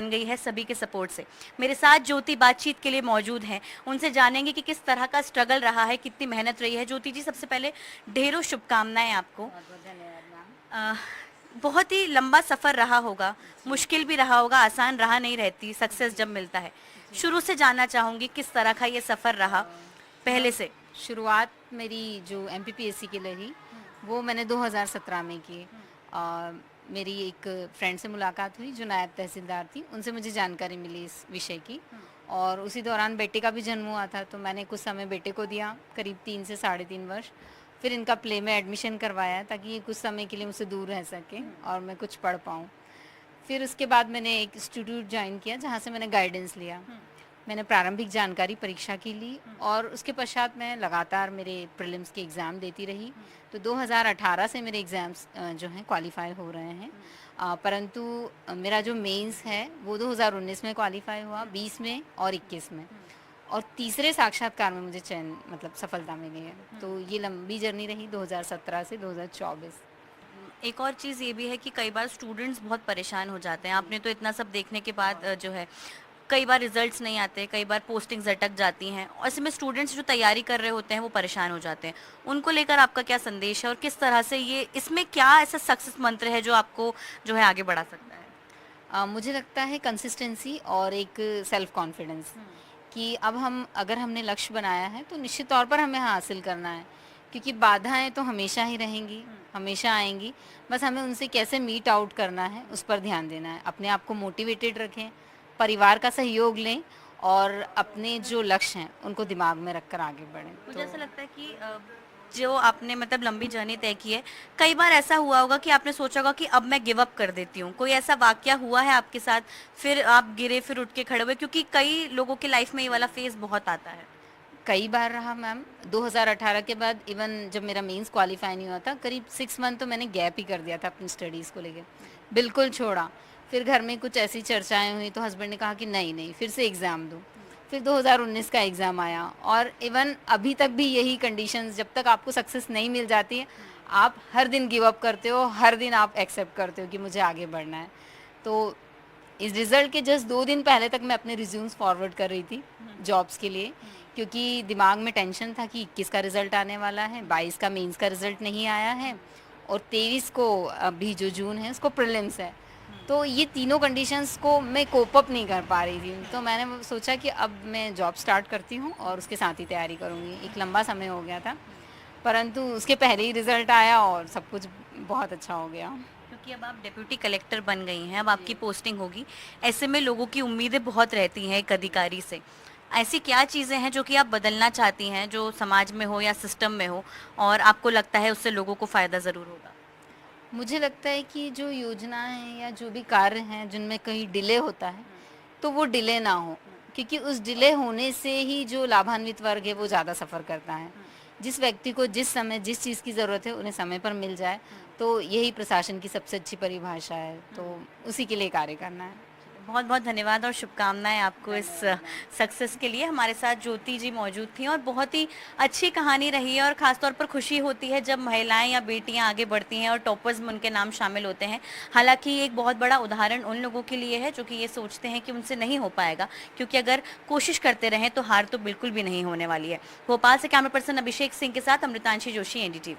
बन गई है सभी के सपोर्ट से। मेरे साथ ज्योति बातचीत के लिए मौजूद हैं, उनसे जानेंगे कि किस तरह का स्ट्रगल रहा है, कितनी मेहनत रही है। ज्योति जी, सबसे पहले ढेरों शुभकामनाएं आपको। बहुत बहुत धन्यवाद मैम। बहुत ही लंबा सफ़र रहा होगा, जी मुश्किल भी रहा होगा, आसान रहा नहीं रहती सक्सेस जी जब मिलता है। जी। शुरू से जानना चाहूँगी किस तरह का ये सफ़र रहा पहले मैम, से। शुरुआत मेरी जो एमपीपीएससी की रही वो मैंने 2017 में की। अ, मेरी एक फ्रेंड से मुलाकात हुई जो नायब तहसीलदार थी, उनसे मुझे जानकारी मिली इस विषय की। और उसी दौरान बेटे का भी जन्म हुआ था, तो मैंने कुछ समय बेटे को दिया, करीब 3 से 3.5 वर्ष। फिर इनका प्ले में एडमिशन करवाया ताकि ये कुछ समय के लिए मुझसे दूर रह सके और मैं कुछ पढ़ पाऊँ। फिर उसके बाद मैंने एक इंस्टीट्यूट ज्वाइन किया जहाँ से मैंने गाइडेंस लिया। मैंने प्रारंभिक जानकारी परीक्षा की ली और उसके पश्चात मैं लगातार मेरे प्रीलिम्स के एग्ज़ाम देती रही। तो 2018 से मेरे एग्ज़ाम्स जो हैं क्वालिफाई हो रहे हैं। परंतु मेरा जो मेंस है वो 2019 में क्वालिफाई हुआ, 20 में और 21 में। और तीसरे साक्षात्कार में मुझे चयन मतलब सफलता मिली है। तो ये लंबी जर्नी रही 2017 से 2024। एक और चीज़ ये भी है कि कई बार स्टूडेंट्स बहुत परेशान हो जाते हैं। आपने तो इतना सब देखने के बाद जो है, कई बार रिजल्ट्स नहीं आते, कई बार पोस्टिंग्स अटक जाती हैं, और ऐसे में स्टूडेंट्स जो तैयारी कर रहे होते हैं वो परेशान हो जाते हैं। उनको लेकर आपका क्या संदेश है और किस तरह से ये, इसमें क्या ऐसा सक्सेस मंत्र है जो आपको जो है आगे बढ़ा सकता है? मुझे लगता है कंसिस्टेंसी और एक सेल्फ कॉन्फिडेंस कि अब हम अगर हमने लक्ष्य बनाया है तो निश्चित तौर पर हमें हासिल करना है, क्योंकि बाधाएं तो हमेशा ही रहेंगी, हमेशा आएंगी। बस हमें उनसे कैसे मीट आउट करना है उस पर ध्यान देना है। अपने आप को मोटिवेटेड रखें, परिवार का सहयोग लें और अपने जो लक्ष्य हैं उनको दिमाग में रखकर आगे बढ़ें। मुझे तो ऐसा लगता है कि जो आपने मतलब लंबी जर्नी तय की है, कई बार ऐसा हुआ होगा कि आपने सोचा होगा कि अब मैं गिव अप कर देती हूँ। कोई ऐसा वाकया हुआ है आपके साथ, फिर आप गिरे फिर उठ के खड़े हुए? क्योंकि कई लोगों की लाइफ में ये वाला फेज बहुत आता है। कई बार रहा मैम। 2018 के बाद इवन जब मेरा मेंस क्वालिफाई नहीं हुआ था, करीब 6 मंथ तो मैंने गैप ही कर दिया था अपनी स्टडीज़ को लेके, बिल्कुल छोड़ा। फिर घर में कुछ ऐसी चर्चाएं हुई तो हस्बैंड ने कहा कि नहीं नहीं फिर से एग्ज़ाम दो। फिर 2019 का एग्ज़ाम आया और इवन अभी तक भी यही कंडीशंस, जब तक आपको सक्सेस नहीं मिल जाती है आप हर दिन गिव अप करते हो, हर दिन आप एक्सेप्ट करते हो कि मुझे आगे बढ़ना है। तो इस रिज़ल्ट के जस्ट 2 दिन पहले तक मैं अपने रिज्यूम्स फॉरवर्ड कर रही थी जॉब्स के लिए, क्योंकि दिमाग में टेंशन था कि 21 का रिज़ल्ट आने वाला है, 22 का मेंस का रिज़ल्ट नहीं आया है और 23 को अभी जो जून है उसको प्रीलिम्स है। तो ये तीनों कंडीशंस को मैं कोप अप नहीं कर पा रही थी। तो मैंने सोचा कि अब मैं जॉब स्टार्ट करती हूँ और उसके साथ ही तैयारी करूँगी। एक लंबा समय हो गया था, परंतु उसके पहले ही रिज़ल्ट आया और सब कुछ बहुत अच्छा हो गया। क्योंकि अब आप डिप्यूटी कलेक्टर बन गई हैं, अब आपकी जी। पोस्टिंग होगी। ऐसे में लोगों की उम्मीदें बहुत रहती हैं एक अधिकारी से। ऐसी क्या चीज़ें हैं जो कि आप बदलना चाहती हैं, जो समाज में हो या सिस्टम में हो, और आपको लगता है उससे लोगों को फ़ायदा ज़रूर होगा? मुझे लगता है कि जो योजनाएँ हैं या जो भी कार्य हैं जिनमें कहीं डिले होता है, तो वो डिले ना हो, क्योंकि उस डिले होने से ही जो लाभान्वित वर्ग है वो ज़्यादा सफ़र करता है। जिस व्यक्ति को जिस समय जिस चीज़ की ज़रूरत है उन्हें समय पर मिल जाए, तो यही प्रशासन की सबसे अच्छी परिभाषा है। तो उसी के लिए कार्य करना है। बहुत बहुत धन्यवाद और शुभकामनाएं आपको इस धन्यवाद मैम। सक्सेस के लिए। हमारे साथ ज्योति जी मौजूद थी और बहुत ही अच्छी कहानी रही है, और ख़ासतौर पर खुशी होती है जब महिलाएं या बेटियां आगे बढ़ती हैं और टॉपर्स में उनके नाम शामिल होते हैं। हालांकि ये एक बहुत बड़ा उदाहरण उन लोगों के लिए है जो कि ये सोचते हैं कि उनसे नहीं हो पाएगा, क्योंकि अगर कोशिश करते रहें तो हार तो बिल्कुल भी नहीं होने वाली है। भोपाल से कैमरा पर्सन अभिषेक सिंह के साथ अमृतांशी जोशी, NDTV।